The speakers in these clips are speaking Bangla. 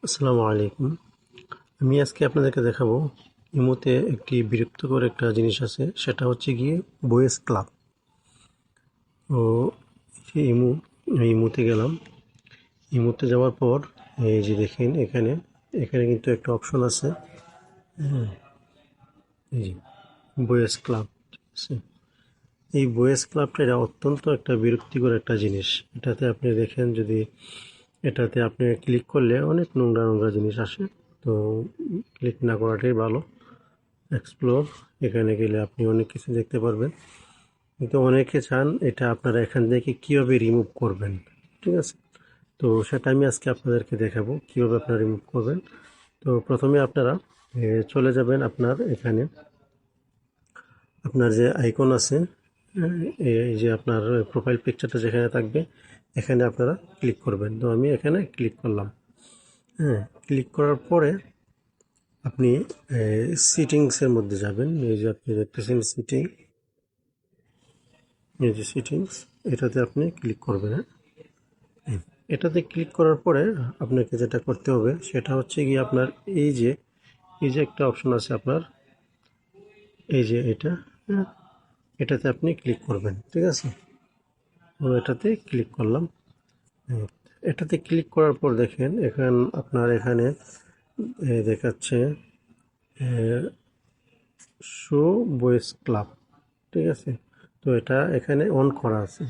আসসালামু আলাইকুম। আমি আজকে আপনাদেরকে দেখাবো ইমোতে একটি বিরক্তিকর একটা জিনিস আছে, সেটা হচ্ছে গিয়ে বয়েজ ক্লাব। তো সেই ইমোতে গেলাম। ইমোতে যাওয়ার পর এই যে দেখেন এখানে এখানে কিন্তু একটা অপশন আছে। হ্যাঁ, এই যে বয়েজ ক্লাব, ঠিক আছে। এই বয়েজ ক্লাবটা এটা অত্যন্ত একটা বিরক্তিকর একটা জিনিস। এটাতে আপনি দেখেন, যদি এটাতে আপনি ক্লিক করলে অনেক নোংরা নোংরা জিনিস আসে। তো ক্লিক না করাটাই ভালো। এক্সপ্লোর, এখানে গেলে আপনি অনেক কিছু দেখতে পারবেন, কিন্তু অনেকে চান এটা আপনারা এখান থেকে কীভাবে রিমুভ করবেন, ঠিক আছে। তো সেটা আমি আজকে আপনাদেরকে দেখাবো কীভাবে আপনারা রিমুভ করবেন। তো প্রথমে আপনারা চলে যাবেন আপনার এখানে, আপনার যে আইকন আছে, এই যে আপনার প্রোফাইল পিকচারটা যেখানে থাকবে এখানে আপনারা ক্লিক করবেন। তো আমি এখানে ক্লিক করলাম। হ্যাঁ, ক্লিক করার পরে আপনি সিটিংসের মধ্যে যাবেন। এই যে আপনি দেখতেছেন এই যে সিটিংস, এটাতে আপনি ক্লিক করবেন। হ্যাঁ, এটাতে ক্লিক করার পরে আপনাকে যেটা করতে হবে সেটা হচ্ছে গিয়ে আপনার এই যে একটা অপশন আছে আপনার, এই যে এটা, হ্যাঁ, এটাতে আপনি ক্লিক করবেন, ঠিক আছে। তো এটাতে ক্লিক করলাম। হ্যাঁ, এটাতে ক্লিক করার পর দেখেন আপনার এখানে দেখাচ্ছে শো বয়েস ক্লাব, ঠিক আছে। তো এটা এখানে অন করা আছে।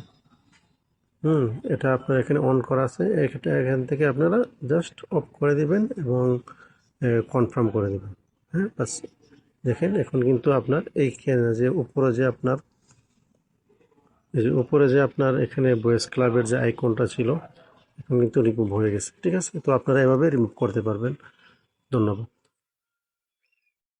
এটা আপনার এখানে অন করা আছে। এটা এখান থেকে আপনারা জাস্ট অফ করে দিবেন এবং কনফার্ম করে দেবেন। হ্যাঁ, বাস। দেখেন এখন কিন্তু আপনার এইখানে যে উপরে যে আপনার এখানে বয়েজ ক্লাবের যে আইকনটা ছিল, এখন কিন্তু রিমুভ হয়ে গেছে, ঠিক আছে। তো আপনারা এভাবে রিমুভ করতে পারবেন। ধন্যবাদ।